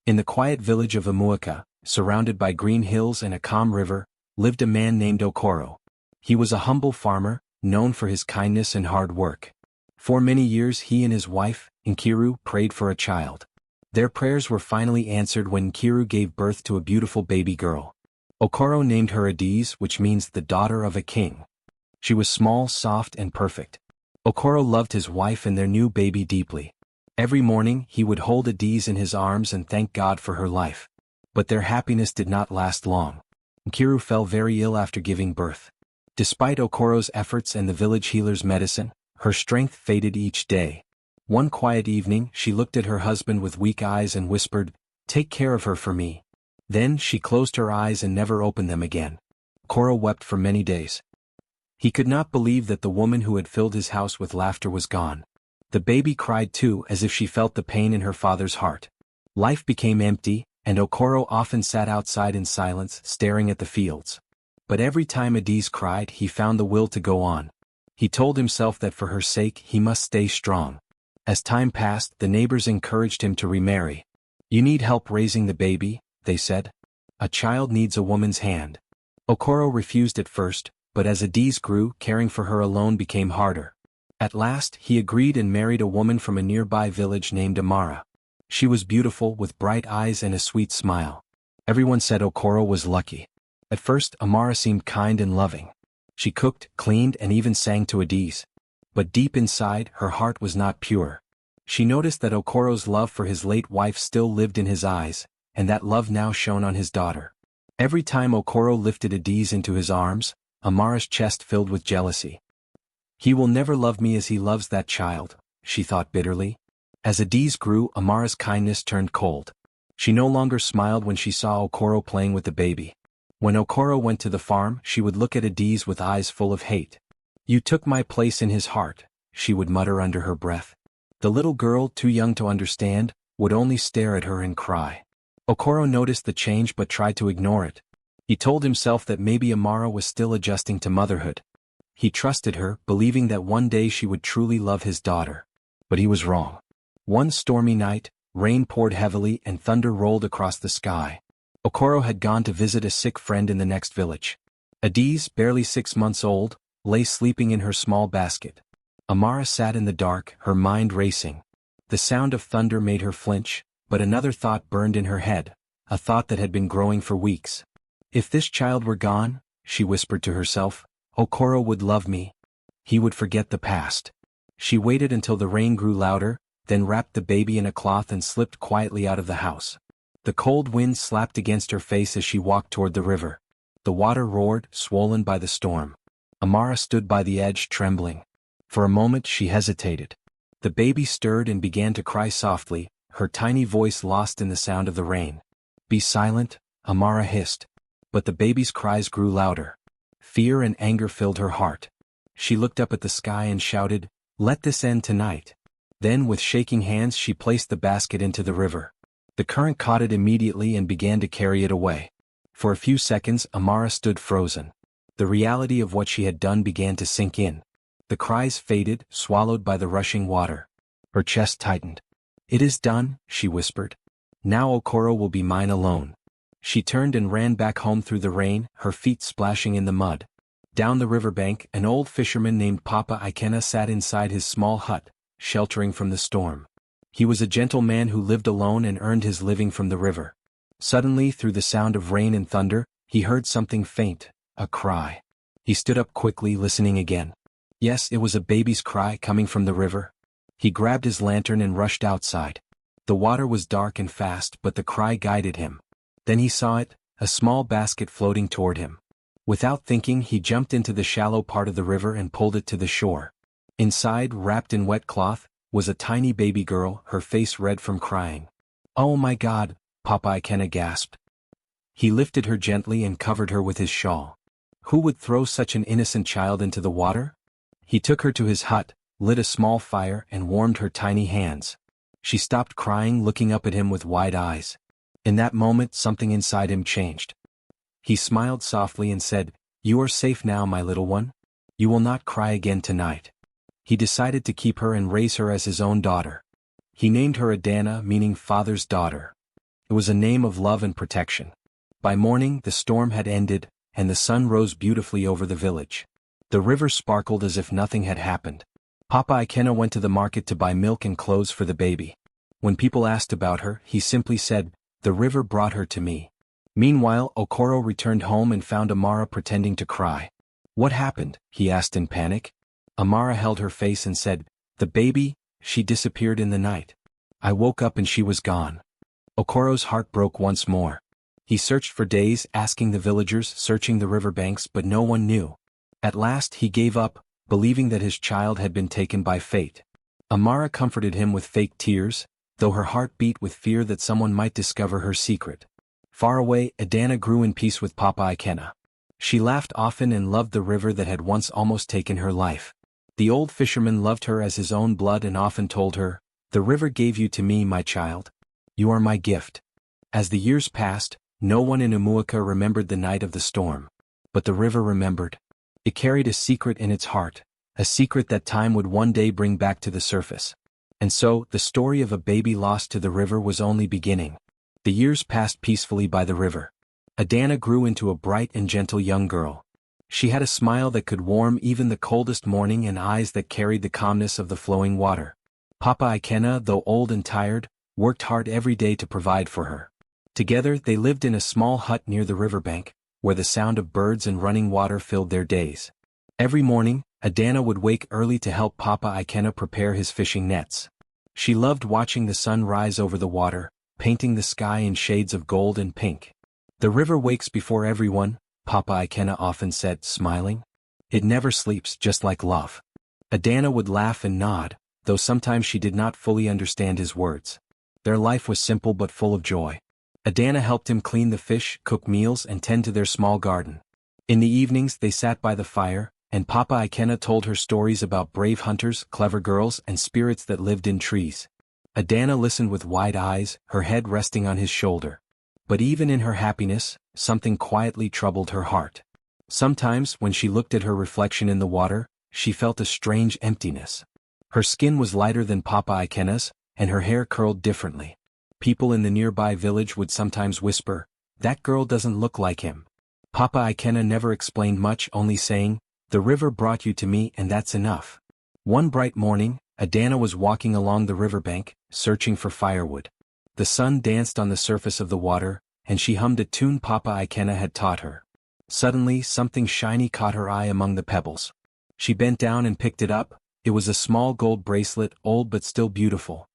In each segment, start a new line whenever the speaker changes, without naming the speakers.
In the quiet village of Amuaka, surrounded by green hills and a calm river, lived a man named Okoro. He was a humble farmer, known for his kindness and hard work. For many years he and his wife, Nkiru, prayed for a child. Their prayers were finally answered when Nkiru gave birth to a beautiful baby girl. Okoro named her Adiz, which means the daughter of a king. She was small, soft, and perfect. Okoro loved his wife and their new baby deeply. Every morning he would hold Adiz in his arms and thank God for her life. But their happiness did not last long. Nkiru fell very ill after giving birth. Despite Okoro's efforts and the village healer's medicine, her strength faded each day. One quiet evening she looked at her husband with weak eyes and whispered, "Take care of her for me." Then she closed her eyes and never opened them again. Okoro wept for many days. He could not believe that the woman who had filled his house with laughter was gone. The baby cried too, as if she felt the pain in her father's heart. Life became empty, and Okoro often sat outside in silence, staring at the fields. But every time Adiz cried, he found the will to go on. He told himself that for her sake he must stay strong. As time passed, the neighbors encouraged him to remarry. "You need help raising the baby," they said. "A child needs a woman's hand." Okoro refused at first, but as Adiz grew, caring for her alone became harder. At last, he agreed and married a woman from a nearby village named Amara. She was beautiful, with bright eyes and a sweet smile. Everyone said Okoro was lucky. At first, Amara seemed kind and loving. She cooked, cleaned, and even sang to Adiz. But deep inside, her heart was not pure. She noticed that Okoro's love for his late wife still lived in his eyes, and that love now shone on his daughter. Every time Okoro lifted Adiz into his arms, Amara's chest filled with jealousy. "He will never love me as he loves that child," she thought bitterly. As Adiz grew, Amara's kindness turned cold. She no longer smiled when she saw Okoro playing with the baby. When Okoro went to the farm, she would look at Adiz with eyes full of hate. "You took my place in his heart," she would mutter under her breath. The little girl, too young to understand, would only stare at her and cry. Okoro noticed the change but tried to ignore it. He told himself that maybe Amara was still adjusting to motherhood. He trusted her, believing that one day she would truly love his daughter. But he was wrong. One stormy night, rain poured heavily and thunder rolled across the sky. Okoro had gone to visit a sick friend in the next village. Adiz, barely 6 months old, lay sleeping in her small basket. Amara sat in the dark, her mind racing. The sound of thunder made her flinch, but another thought burned in her head, a thought that had been growing for weeks. "If this child were gone," she whispered to herself, "Okoro would love me. He would forget the past." She waited until the rain grew louder, then wrapped the baby in a cloth and slipped quietly out of the house. The cold wind slapped against her face as she walked toward the river. The water roared, swollen by the storm. Amara stood by the edge, trembling. For a moment she hesitated. The baby stirred and began to cry softly, her tiny voice lost in the sound of the rain. "Be silent," Amara hissed. But the baby's cries grew louder. Fear and anger filled her heart. She looked up at the sky and shouted, "Let this end tonight." Then with shaking hands she placed the basket into the river. The current caught it immediately and began to carry it away. For a few seconds Amara stood frozen. The reality of what she had done began to sink in. The cries faded, swallowed by the rushing water. Her chest tightened. "It is done," she whispered. "Now Okoro will be mine alone." She turned and ran back home through the rain, her feet splashing in the mud. Down the riverbank, an old fisherman named Papa Ikena sat inside his small hut, sheltering from the storm. He was a gentle man who lived alone and earned his living from the river. Suddenly, through the sound of rain and thunder, he heard something faint, a cry. He stood up quickly, listening again. Yes, it was a baby's cry coming from the river. He grabbed his lantern and rushed outside. The water was dark and fast, but the cry guided him. Then he saw it, a small basket floating toward him. Without thinking, he jumped into the shallow part of the river and pulled it to the shore. Inside, wrapped in wet cloth, was a tiny baby girl, her face red from crying. "Oh my God," Papa Ikena gasped. He lifted her gently and covered her with his shawl. Who would throw such an innocent child into the water? He took her to his hut, lit a small fire and warmed her tiny hands. She stopped crying, looking up at him with wide eyes. In that moment, something inside him changed. He smiled softly and said, "You are safe now, my little one. You will not cry again tonight." He decided to keep her and raise her as his own daughter. He named her Adana, meaning father's daughter. It was a name of love and protection. By morning the storm had ended, and the sun rose beautifully over the village. The river sparkled as if nothing had happened. Papa Ikena went to the market to buy milk and clothes for the baby. When people asked about her, he simply said, "The river brought her to me." Meanwhile, Okoro returned home and found Amara pretending to cry. "What happened?" he asked in panic. Amara held her face and said, "The baby, she disappeared in the night. I woke up and she was gone." Okoro's heart broke once more. He searched for days, asking the villagers, searching the riverbanks, but no one knew. At last he gave up, believing that his child had been taken by fate. Amara comforted him with fake tears, though her heart beat with fear that someone might discover her secret. Far away, Adana grew in peace with Papa Ikena. She laughed often and loved the river that had once almost taken her life. The old fisherman loved her as his own blood and often told her, "The river gave you to me, my child. You are my gift." As the years passed, no one in Umuoka remembered the night of the storm. But the river remembered. It carried a secret in its heart, a secret that time would one day bring back to the surface. And so, the story of a baby lost to the river was only beginning. The years passed peacefully by the river. Adana grew into a bright and gentle young girl. She had a smile that could warm even the coldest morning and eyes that carried the calmness of the flowing water. Papa Ikena, though old and tired, worked hard every day to provide for her. Together they lived in a small hut near the riverbank, where the sound of birds and running water filled their days. Every morning, Adana would wake early to help Papa Ikena prepare his fishing nets. She loved watching the sun rise over the water, painting the sky in shades of gold and pink. "The river wakes before everyone," Papa Ikena often said, smiling. "It never sleeps, just like love." Adana would laugh and nod, though sometimes she did not fully understand his words. Their life was simple but full of joy. Adana helped him clean the fish, cook meals, and tend to their small garden. In the evenings they sat by the fire, and Papa Ikena told her stories about brave hunters, clever girls, and spirits that lived in trees. Adana listened with wide eyes, her head resting on his shoulder. But even in her happiness, something quietly troubled her heart. Sometimes, when she looked at her reflection in the water, she felt a strange emptiness. Her skin was lighter than Papa Ikena's, and her hair curled differently. People in the nearby village would sometimes whisper, "That girl doesn't look like him." Papa Ikena never explained much, only saying, "The river brought you to me and that's enough." One bright morning, Adana was walking along the riverbank, searching for firewood. The sun danced on the surface of the water, and she hummed a tune Papa Ikena had taught her. Suddenly, something shiny caught her eye among the pebbles. She bent down and picked it up. It was a small gold bracelet, old but still beautiful.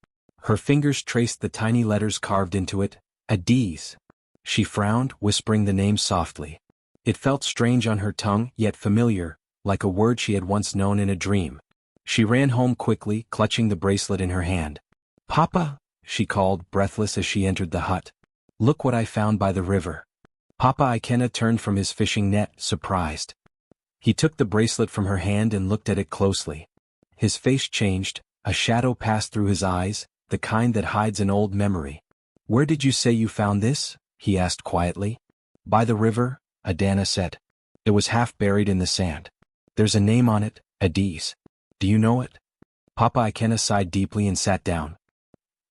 Her fingers traced the tiny letters carved into it, Adis. She frowned, whispering the name softly. It felt strange on her tongue, yet familiar, like a word she had once known in a dream. She ran home quickly, clutching the bracelet in her hand. "Papa," she called, breathless as she entered the hut. "Look what I found by the river." Papa Ikena turned from his fishing net, surprised. He took the bracelet from her hand and looked at it closely. His face changed, a shadow passed through his eyes, the kind that hides an old memory. "Where did you say you found this?" he asked quietly. "By the river," Adana said. "It was half buried in the sand. There's a name on it, Adis. Do you know it?" Papa Ikena sighed deeply and sat down.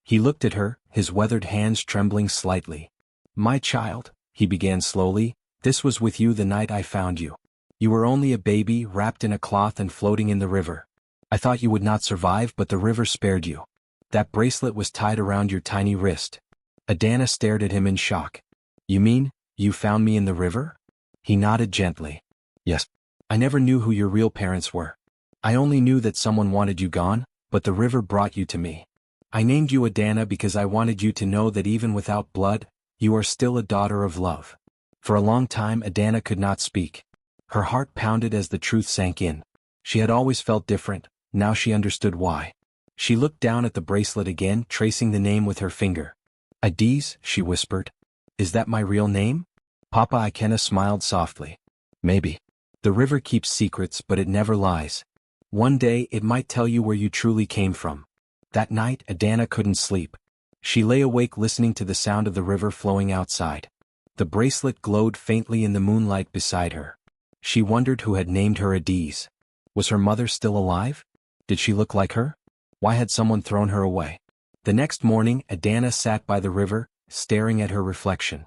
He looked at her, his weathered hands trembling slightly. "My child," he began slowly, "this was with you the night I found you. You were only a baby, wrapped in a cloth and floating in the river. I thought you would not survive, but the river spared you. That bracelet was tied around your tiny wrist." Adana stared at him in shock. "You mean, you found me in the river?" He nodded gently. "Yes. I never knew who your real parents were. I only knew that someone wanted you gone, but the river brought you to me. I named you Adana because I wanted you to know that even without blood, you are still a daughter of love." For a long time Adana could not speak. Her heart pounded as the truth sank in. She had always felt different, now she understood why. She looked down at the bracelet again, tracing the name with her finger. "Adis," she whispered. "Is that my real name?" Papa Ikena smiled softly. "Maybe. The river keeps secrets, but it never lies. One day it might tell you where you truly came from." That night Adana couldn't sleep. She lay awake listening to the sound of the river flowing outside. The bracelet glowed faintly in the moonlight beside her. She wondered who had named her Adis. Was her mother still alive? Did she look like her? Why had someone thrown her away? The next morning Adana sat by the river, staring at her reflection.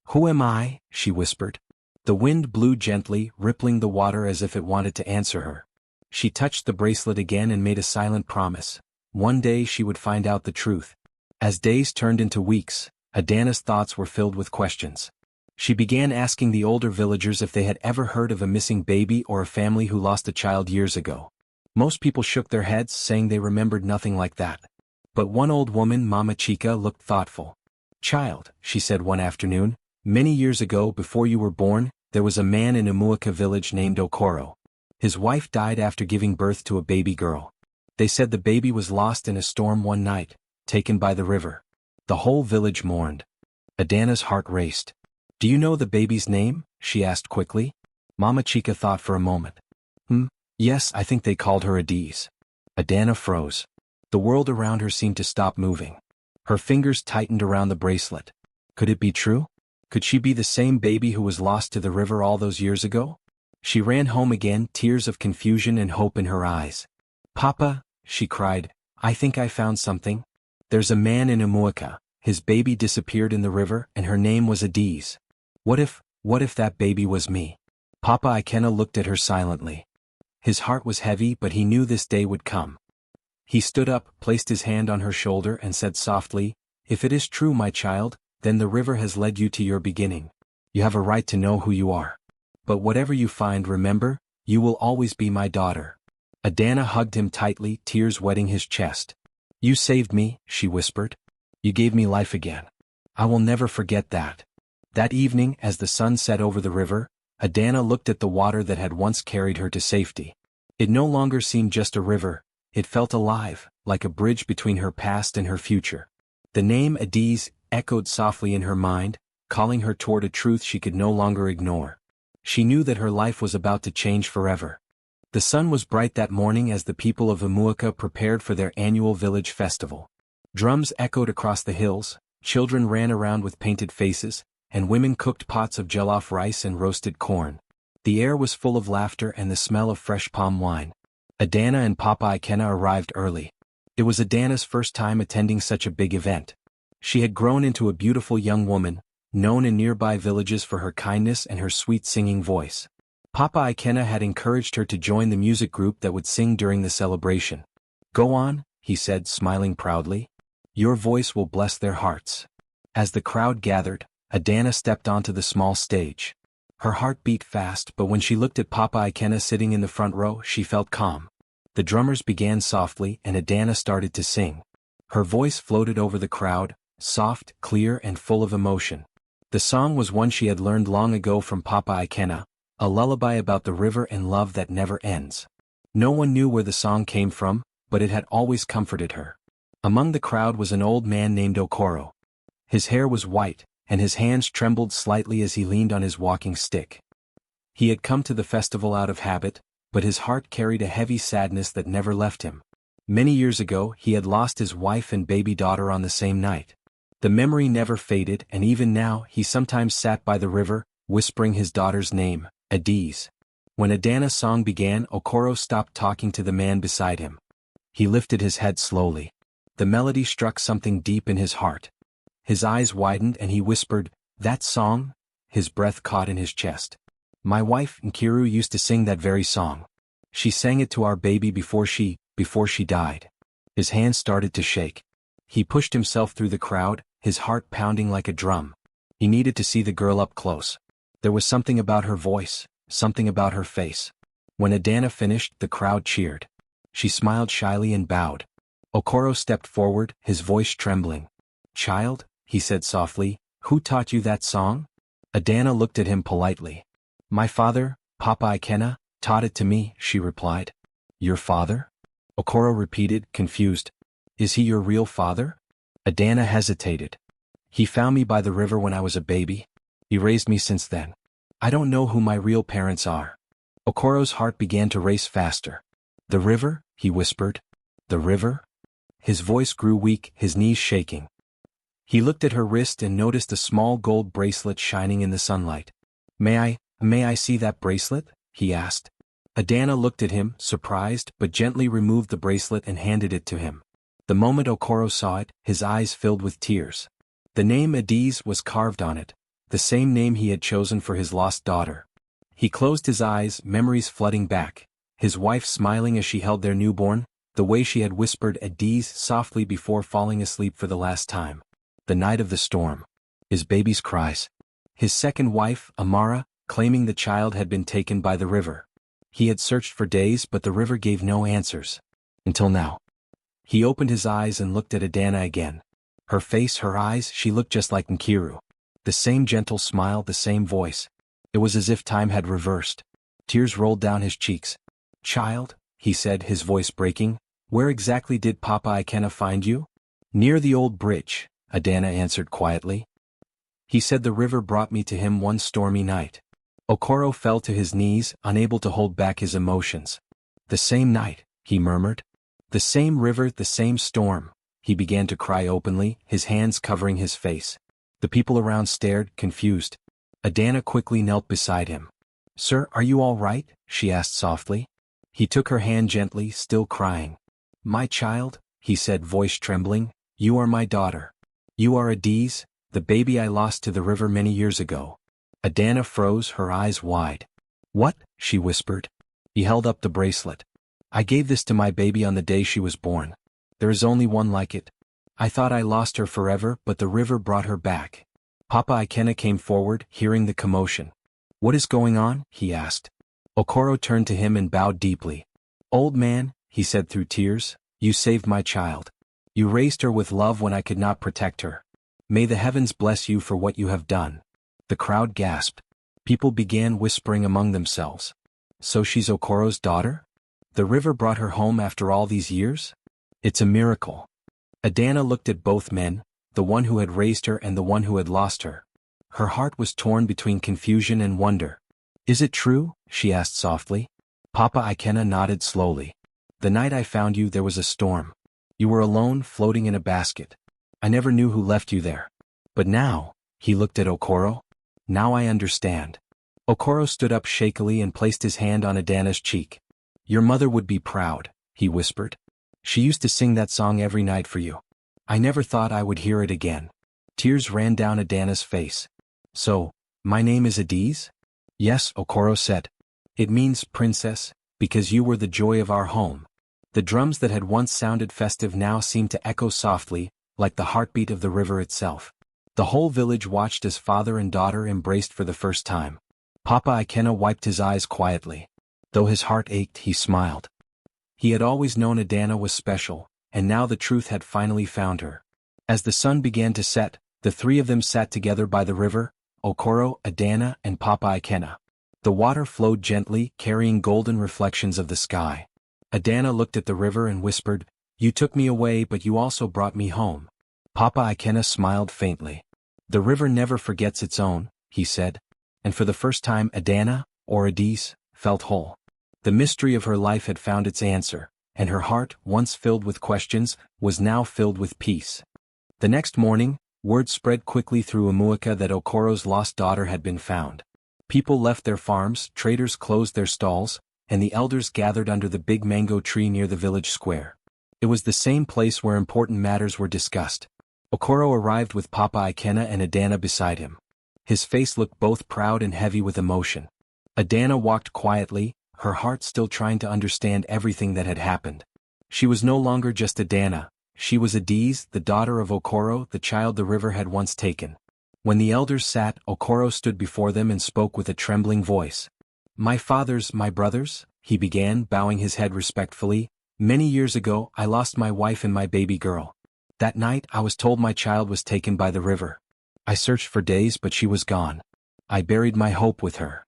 "Who am I?" she whispered. The wind blew gently, rippling the water as if it wanted to answer her. She touched the bracelet again and made a silent promise. One day she would find out the truth. As days turned into weeks, Adana's thoughts were filled with questions. She began asking the older villagers if they had ever heard of a missing baby or a family who lost a child years ago. Most people shook their heads, saying they remembered nothing like that. But one old woman, Mama Chica, looked thoughtful. "Child," she said one afternoon, "many years ago, before you were born, there was a man in Umuaka village named Okoro. His wife died after giving birth to a baby girl. They said the baby was lost in a storm one night, taken by the river. The whole village mourned." Adana's heart raced. "Do you know the baby's name?" she asked quickly. Mama Chica thought for a moment. Yes, I think they called her Adise." Adana froze. The world around her seemed to stop moving. Her fingers tightened around the bracelet. Could it be true? Could she be the same baby who was lost to the river all those years ago? She ran home again, tears of confusion and hope in her eyes. "Papa," she cried, "I think I found something. There's a man in Umuaka. His baby disappeared in the river and her name was Adise. What if that baby was me?" Papa Ikena looked at her silently. His heart was heavy, but he knew this day would come. He stood up, placed his hand on her shoulder and said softly, "If it is true, my child, then the river has led you to your beginning. You have a right to know who you are. But whatever you find, remember, you will always be my daughter." Adana hugged him tightly, tears wetting his chest. "You saved me," she whispered. "You gave me life again. I will never forget that." That evening, as the sun set over the river, Adana looked at the water that had once carried her to safety. It no longer seemed just a river, it felt alive, like a bridge between her past and her future. The name Adise echoed softly in her mind, calling her toward a truth she could no longer ignore. She knew that her life was about to change forever. The sun was bright that morning as the people of Umuaka prepared for their annual village festival. Drums echoed across the hills, children ran around with painted faces, and women cooked pots of jollof rice and roasted corn. The air was full of laughter and the smell of fresh palm wine. Adana and Papa Ikena arrived early. It was Adana's first time attending such a big event. She had grown into a beautiful young woman, known in nearby villages for her kindness and her sweet singing voice. Papa Ikena had encouraged her to join the music group that would sing during the celebration. "Go on," he said, smiling proudly. "Your voice will bless their hearts." As the crowd gathered, Adana stepped onto the small stage. Her heart beat fast, but when she looked at Papa Ikena sitting in the front row, she felt calm. The drummers began softly and Adana started to sing. Her voice floated over the crowd, soft, clear and full of emotion. The song was one she had learned long ago from Papa Ikena, a lullaby about the river and love that never ends. No one knew where the song came from, but it had always comforted her. Among the crowd was an old man named Okoro. His hair was white, and his hands trembled slightly as he leaned on his walking stick. He had come to the festival out of habit, but his heart carried a heavy sadness that never left him. Many years ago he had lost his wife and baby daughter on the same night. The memory never faded, and even now he sometimes sat by the river, whispering his daughter's name, Adise. When Adana's song began, Okoro stopped talking to the man beside him. He lifted his head slowly. The melody struck something deep in his heart. His eyes widened and he whispered, "That song?" His breath caught in his chest. "My wife, Nkiru, used to sing that very song. She sang it to our baby before she died." His hands started to shake. He pushed himself through the crowd, his heart pounding like a drum. He needed to see the girl up close. There was something about her voice, something about her face. When Adana finished, the crowd cheered. She smiled shyly and bowed. Okoro stepped forward, his voice trembling. "Child," he said softly, "who taught you that song?" Adana looked at him politely. "My father, Papa Ikena, taught it to me," she replied. "Your father?" Okoro repeated, confused. "Is he your real father?" Adana hesitated. "He found me by the river when I was a baby. He raised me since then. I don't know who my real parents are." Okoro's heart began to race faster. "The river?" he whispered. "The river?" His voice grew weak, his knees shaking. He looked at her wrist and noticed a small gold bracelet shining in the sunlight. May I see that bracelet?" he asked. Adana looked at him, surprised, but gently removed the bracelet and handed it to him. The moment Okoro saw it, his eyes filled with tears. The name Adiz was carved on it, the same name he had chosen for his lost daughter. He closed his eyes, memories flooding back, his wife smiling as she held their newborn, the way she had whispered Adiz softly before falling asleep for the last time. The night of the storm. His baby's cries. His second wife, Amara, claiming the child had been taken by the river. He had searched for days but the river gave no answers. Until now. He opened his eyes and looked at Adana again. Her face, her eyes, she looked just like Nkiru. The same gentle smile, the same voice. It was as if time had reversed. Tears rolled down his cheeks. "Child," he said, his voice breaking, "where exactly did Papa Ikena find you?" "Near the old bridge," Adana answered quietly. "He said the river brought me to him one stormy night." Okoro fell to his knees, unable to hold back his emotions. "The same night," he murmured. "The same river, the same storm." He began to cry openly, his hands covering his face. The people around stared, confused. Adana quickly knelt beside him. "Sir, are you all right?" she asked softly. He took her hand gently, still crying. "My child," he said, voice trembling, "you are my daughter. You are Adiz, the baby I lost to the river many years ago." Adana froze, her eyes wide. "What?" she whispered. He held up the bracelet. "I gave this to my baby on the day she was born. There is only one like it. I thought I lost her forever, but the river brought her back." Papa Ikena came forward, hearing the commotion. "What is going on?" he asked. Okoro turned to him and bowed deeply. "Old man," he said through tears, "you saved my child. You raised her with love when I could not protect her. May the heavens bless you for what you have done." The crowd gasped. People began whispering among themselves. "So she's Okoro's daughter? The river brought her home after all these years? It's a miracle." Adana looked at both men, the one who had raised her and the one who had lost her. Her heart was torn between confusion and wonder. "Is it true?" she asked softly. Papa Ikena nodded slowly. "The night I found you there was a storm. You were alone, floating in a basket. I never knew who left you there. But now," he looked at Okoro, "now I understand." Okoro stood up shakily and placed his hand on Adana's cheek. "Your mother would be proud," he whispered. "She used to sing that song every night for you. I never thought I would hear it again." Tears ran down Adana's face. "So, my name is Adiz?" "Yes," Okoro said. "It means princess, because you were the joy of our home." The drums that had once sounded festive now seemed to echo softly, like the heartbeat of the river itself. The whole village watched as father and daughter embraced for the first time. Papa Ikena wiped his eyes quietly. Though his heart ached, he smiled. He had always known Adana was special, and now the truth had finally found her. As the sun began to set, the three of them sat together by the river, Okoro, Adana, and Papa Ikena. The water flowed gently, carrying golden reflections of the sky. Adana looked at the river and whispered, "You took me away but you also brought me home." Papa Ikena smiled faintly. "The river never forgets its own," he said. And for the first time Adana, or Adiz, felt whole. The mystery of her life had found its answer, and her heart, once filled with questions, was now filled with peace. The next morning, word spread quickly through Umuaka that Okoro's lost daughter had been found. People left their farms, traders closed their stalls, and the elders gathered under the big mango tree near the village square. It was the same place where important matters were discussed. Okoro arrived with Papa Ikena and Adana beside him. His face looked both proud and heavy with emotion. Adana walked quietly, her heart still trying to understand everything that had happened. She was no longer just Adana, she was Adiz, the daughter of Okoro, the child the river had once taken. When the elders sat, Okoro stood before them and spoke with a trembling voice. "My fathers, my brothers," he began, bowing his head respectfully, "many years ago I lost my wife and my baby girl. That night I was told my child was taken by the river. I searched for days but she was gone. I buried my hope with her."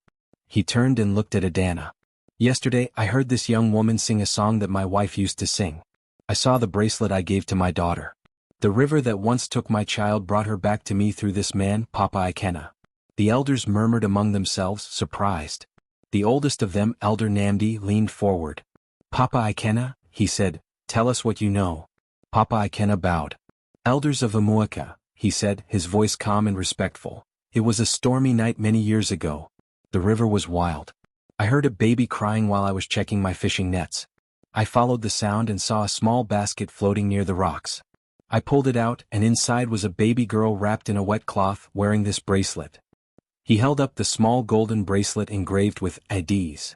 He turned and looked at Adana. "Yesterday I heard this young woman sing a song that my wife used to sing. I saw the bracelet I gave to my daughter. The river that once took my child brought her back to me through this man, Papa Ikena." The elders murmured among themselves, surprised. The oldest of them, Elder Namdi, leaned forward. "Papa Ikena," he said, "tell us what you know." Papa Ikena bowed. "Elders of Umuaka," he said, his voice calm and respectful. "It was a stormy night many years ago. The river was wild. I heard a baby crying while I was checking my fishing nets. I followed the sound and saw a small basket floating near the rocks. I pulled it out, and inside was a baby girl wrapped in a wet cloth wearing this bracelet. He held up the small golden bracelet engraved with IDs.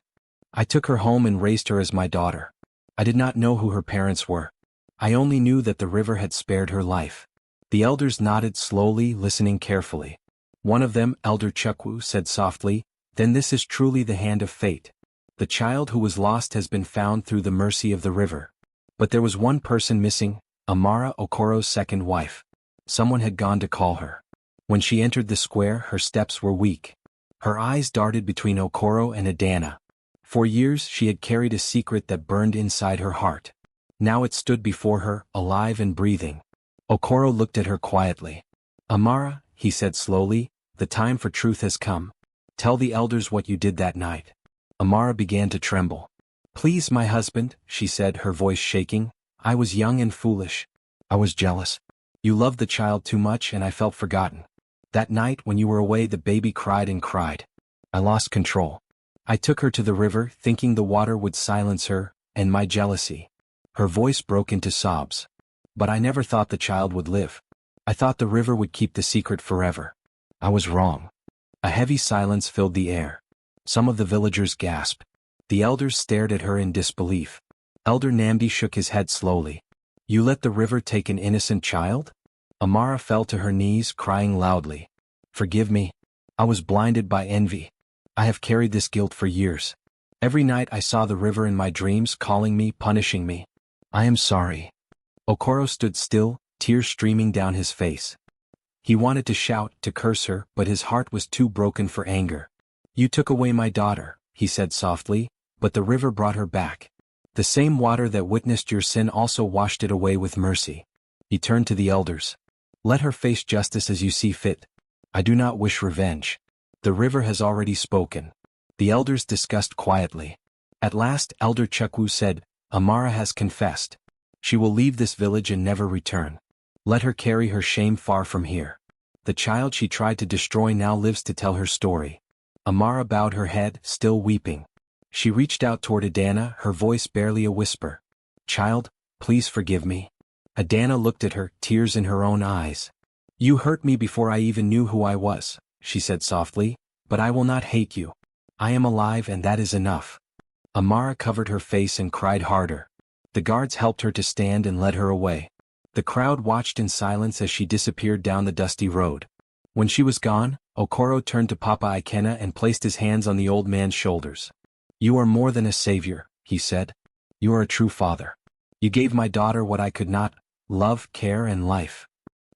I took her home and raised her as my daughter. I did not know who her parents were. I only knew that the river had spared her life. The elders nodded slowly, listening carefully. One of them, Elder Chukwu, said softly, "Then this is truly the hand of fate. The child who was lost has been found through the mercy of the river. But there was one person missing, Amara, Okoro's second wife. Someone had gone to call her. When she entered the square, her steps were weak. Her eyes darted between Okoro and Adana. For years she had carried a secret that burned inside her heart. Now it stood before her, alive and breathing. Okoro looked at her quietly. "Amara," he said slowly, "the time for truth has come. Tell the elders what you did that night." Amara began to tremble. "Please, my husband," she said, her voice shaking. "I was young and foolish. I was jealous. You loved the child too much and I felt forgotten. That night when you were away the baby cried and cried. I lost control. I took her to the river thinking the water would silence her, and my jealousy." Her voice broke into sobs. "But I never thought the child would live. I thought the river would keep the secret forever. I was wrong." A heavy silence filled the air. Some of the villagers gasped. The elders stared at her in disbelief. Elder Namdi shook his head slowly. "You let the river take an innocent child?" Amara fell to her knees, crying loudly. "Forgive me. I was blinded by envy. I have carried this guilt for years. Every night I saw the river in my dreams calling me, punishing me. I am sorry." Okoro stood still, tears streaming down his face. He wanted to shout, to curse her, but his heart was too broken for anger. "You took away my daughter," he said softly, "but the river brought her back. The same water that witnessed your sin also washed it away with mercy." He turned to the elders. "Let her face justice as you see fit. I do not wish revenge. The river has already spoken." The elders discussed quietly. At last Elder Chukwu said, "Amara has confessed. She will leave this village and never return. Let her carry her shame far from here. The child she tried to destroy now lives to tell her story." Amara bowed her head, still weeping. She reached out toward Adana, her voice barely a whisper. "Child, please forgive me." Adana looked at her, tears in her own eyes. "You hurt me before I even knew who I was," she said softly, "but I will not hate you. I am alive and that is enough." Amara covered her face and cried harder. The guards helped her to stand and led her away. The crowd watched in silence as she disappeared down the dusty road. When she was gone, Okoro turned to Papa Ikena and placed his hands on the old man's shoulders. "You are more than a savior," he said. "You are a true father. You gave my daughter what I could not, love, care and life."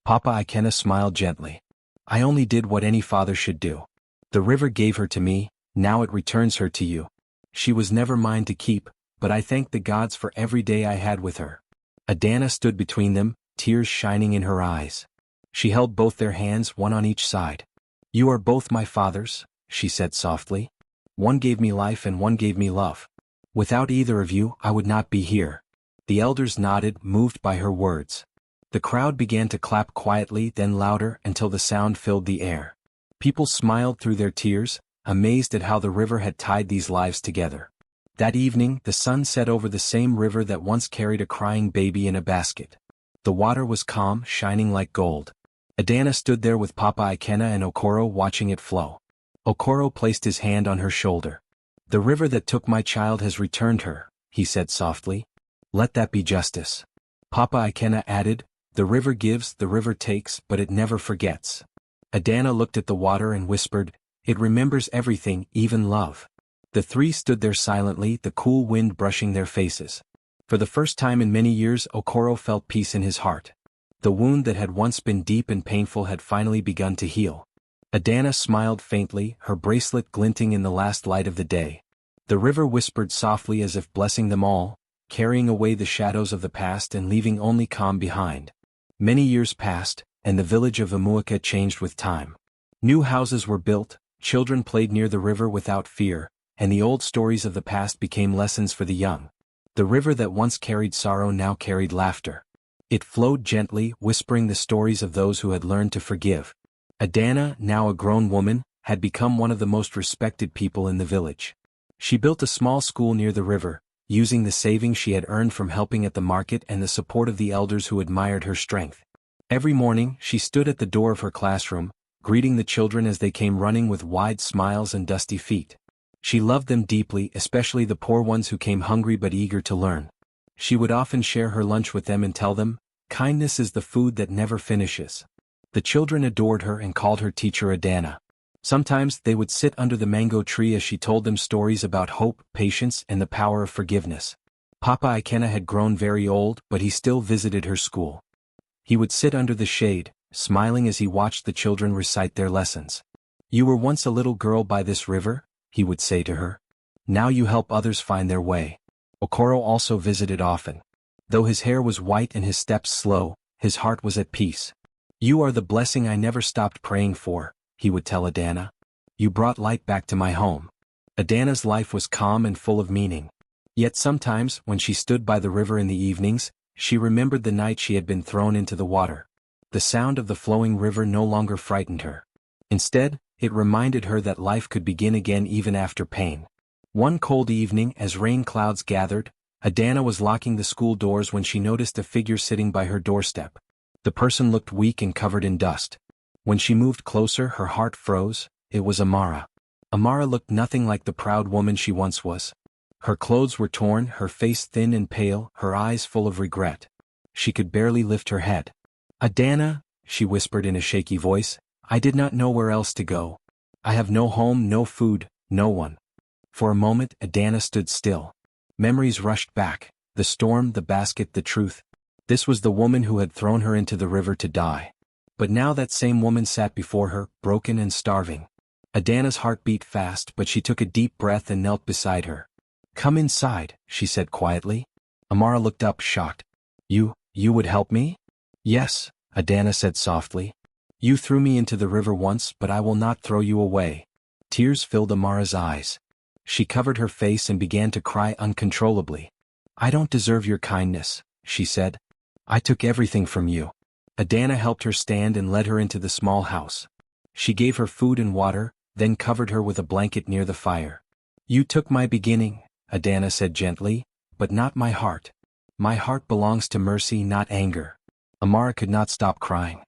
Papa Ikena smiled gently. "I only did what any father should do. The river gave her to me, now it returns her to you. She was never mine to keep, but I thank the gods for every day I had with her." Adana stood between them, tears shining in her eyes. She held both their hands, one on each side. "You are both my fathers," she said softly. "One gave me life and one gave me love. Without either of you, I would not be here." The elders nodded, moved by her words. The crowd began to clap quietly, then louder, until the sound filled the air. People smiled through their tears, amazed at how the river had tied these lives together. That evening, the sun set over the same river that once carried a crying baby in a basket. The water was calm, shining like gold. Adana stood there with Papa Ikena and Okoro watching it flow. Okoro placed his hand on her shoulder. "The river that took my child has returned her," he said softly. "Let that be justice." Papa Ikena added, "The river gives, the river takes, but it never forgets." Adana looked at the water and whispered, "It remembers everything, even love." The three stood there silently, the cool wind brushing their faces. For the first time in many years, Okoro felt peace in his heart. The wound that had once been deep and painful had finally begun to heal. Adana smiled faintly, her bracelet glinting in the last light of the day. The river whispered softly as if blessing them all, carrying away the shadows of the past and leaving only calm behind. Many years passed, and the village of Amuaka changed with time. New houses were built, children played near the river without fear, and the old stories of the past became lessons for the young. The river that once carried sorrow now carried laughter. It flowed gently, whispering the stories of those who had learned to forgive. Adana, now a grown woman, had become one of the most respected people in the village. She built a small school near the river, using the savings she had earned from helping at the market and the support of the elders who admired her strength. Every morning, she stood at the door of her classroom, greeting the children as they came running with wide smiles and dusty feet. She loved them deeply, especially the poor ones who came hungry but eager to learn. She would often share her lunch with them and tell them, "Kindness is the food that never finishes." The children adored her and called her teacher Adana. Sometimes they would sit under the mango tree as she told them stories about hope, patience, and the power of forgiveness. Papa Ikena had grown very old, but he still visited her school. He would sit under the shade, smiling as he watched the children recite their lessons. "You were once a little girl by this river," he would say to her. "Now you help others find their way." Okoro also visited often. Though his hair was white and his steps slow, his heart was at peace. "You are the blessing I never stopped praying for," he would tell Adana. "You brought light back to my home." Adana's life was calm and full of meaning. Yet sometimes, when she stood by the river in the evenings, she remembered the night she had been thrown into the water. The sound of the flowing river no longer frightened her. Instead, it reminded her that life could begin again even after pain. One cold evening, as rain clouds gathered, Adana was locking the school doors when she noticed a figure sitting by her doorstep. The person looked weak and covered in dust. When she moved closer, her heart froze. It was Amara. Amara looked nothing like the proud woman she once was. Her clothes were torn, her face thin and pale, her eyes full of regret. She could barely lift her head. "Adana," she whispered in a shaky voice, "I did not know where else to go. I have no home, no food, no one." For a moment, Adana stood still. Memories rushed back, the storm, the basket, the truth. This was the woman who had thrown her into the river to die. But now that same woman sat before her, broken and starving. Adana's heart beat fast, but she took a deep breath and knelt beside her. "Come inside," she said quietly. Amara looked up, shocked. You would help me?" "Yes," Adana said softly. "You threw me into the river once, but I will not throw you away." Tears filled Amara's eyes. She covered her face and began to cry uncontrollably. "I don't deserve your kindness," she said. "I took everything from you." Adana helped her stand and led her into the small house. She gave her food and water, then covered her with a blanket near the fire. "You took my beginning," Adana said gently, "but not my heart. My heart belongs to mercy, not anger." Amara could not stop crying.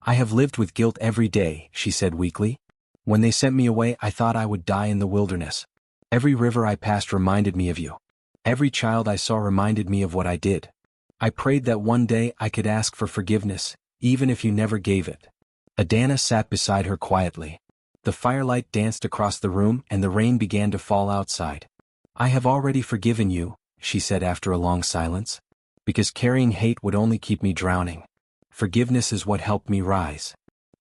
"I have lived with guilt every day," she said weakly. "When they sent me away, I thought I would die in the wilderness. Every river I passed reminded me of you. Every child I saw reminded me of what I did. I prayed that one day I could ask for forgiveness, even if you never gave it." Adana sat beside her quietly. The firelight danced across the room and the rain began to fall outside. "I have already forgiven you," she said after a long silence, "because carrying hate would only keep me drowning. Forgiveness is what helped me rise."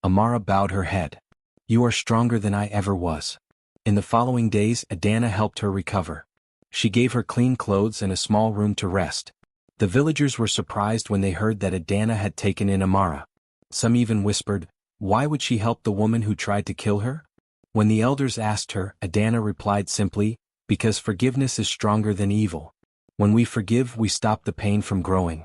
Amara bowed her head. "You are stronger than I ever was." In the following days, Adana helped her recover. She gave her clean clothes and a small room to rest. The villagers were surprised when they heard that Adana had taken in Amara. Some even whispered, "Why would she help the woman who tried to kill her?" When the elders asked her, Adana replied simply, "Because forgiveness is stronger than evil. When we forgive, we stop the pain from growing."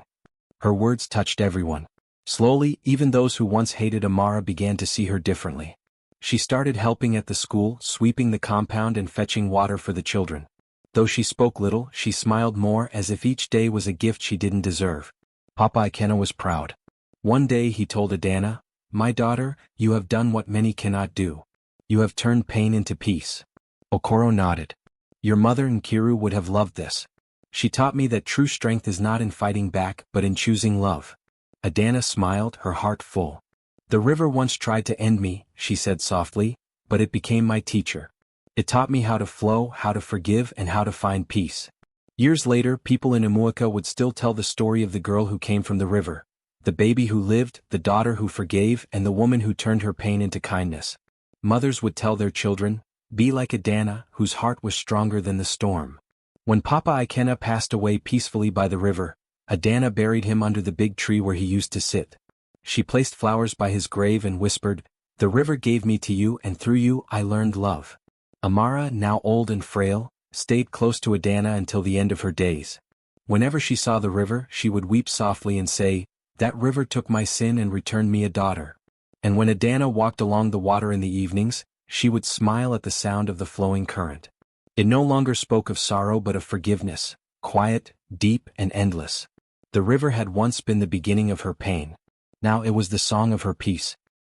Her words touched everyone. Slowly, even those who once hated Amara began to see her differently. She started helping at the school, sweeping the compound and fetching water for the children. Though she spoke little, she smiled more, as if each day was a gift she didn't deserve. Papa Ikena was proud. One day he told Adana, "My daughter, you have done what many cannot do. You have turned pain into peace." Okoro nodded. "Your mother Nkiru would have loved this. She taught me that true strength is not in fighting back but in choosing love." Adana smiled, her heart full. "The river once tried to end me," she said softly, "but it became my teacher. It taught me how to flow, how to forgive, and how to find peace." Years later, people in Umuaka would still tell the story of the girl who came from the river, the baby who lived, the daughter who forgave, and the woman who turned her pain into kindness. Mothers would tell their children, "Be like Adana, whose heart was stronger than the storm." When Papa Ikena passed away peacefully by the river, Adana buried him under the big tree where he used to sit. She placed flowers by his grave and whispered, "The river gave me to you, and through you I learned love." Amara, now old and frail, stayed close to Adana until the end of her days. Whenever she saw the river, she would weep softly and say, "That river took my sin and returned me a daughter." And when Adana walked along the water in the evenings, she would smile at the sound of the flowing current. It no longer spoke of sorrow but of forgiveness, quiet, deep, and endless. The river had once been the beginning of her pain. Now it was the song of her peace.